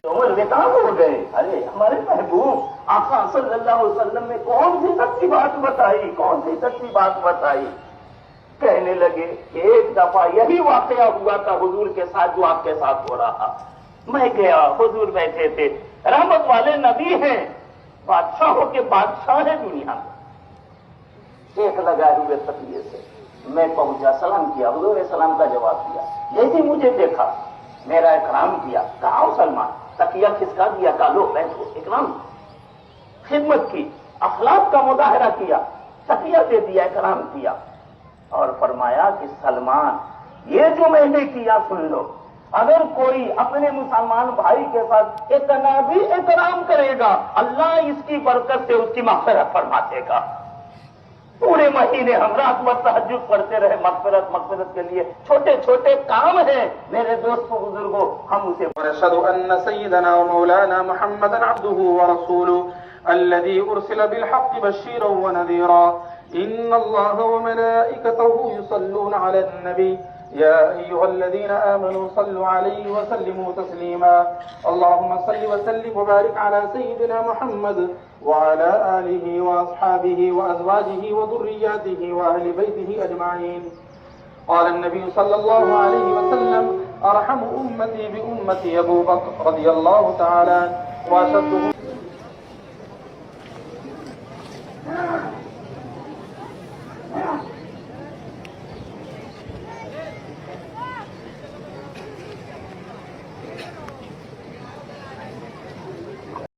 عمر بےتاب ہو گئے. ارے ہمارے محبوب آقا صلی اللہ علیہ وسلم نے کون سی سچی بات بتائی, کون سی سچی بات بتائی. کہنے لگے کہ ایک دفعہ یہی واقعہ ہوا تھا حضور کے ساتھ جو آپ کے ساتھ ہو رہا. میں گیا, حضور بیٹھے تھے, رحمت والے نبی ہیں, بادشاہوں کے بادشاہ ہیں دنیا میں, ایک لگائے ہوئے تکیے سے. میں پہنچا, سلام کیا, حضور نے سلام کا جواب دیا. جیسے مجھے دیکھا میرا اکرام کیا, کہا سلمان, تکیہ کھسکا دیا, کہا لو بیٹھو, اکرام, خدمت کی, اخلاق کا مظاہرہ کیا, تکیہ دے دیا, اکرام کیا. اور فرمایا کہ سلمان یہ جو میں نے کیا سن لو, اگر کوئی اپنے مسلمان بھائی کے ساتھ اتنا بھی احترام کرے گا اللہ اس کی برکت سے اس کی مغفرت فرما دے گا. پورے مہینے ہم رات بھر تہجد پڑھتے رہے مغفرت کے لیے. چھوٹے چھوٹے کام ہیں میرے دوستوں بزرگوں, ہم اسے. ونشهد ان سيدنا ومولانا محمدا عبده ورسوله الذي ارسل بالحق بشيرا ونذيرا. ان الله وملائكته يصلون على النبي يا ايها الذين امنوا صلوا عليه وسلموا تسليما. اللهم صل وسلم وبارك على سيدنا محمد وعلى آله وأصحابه وأزواجه وذرياته وأهل بيته أجمعين. قال النبي صلى الله عليه وسلم أرحم أمتي بأمتي أبو بكر رضي الله تعالى وأشدهم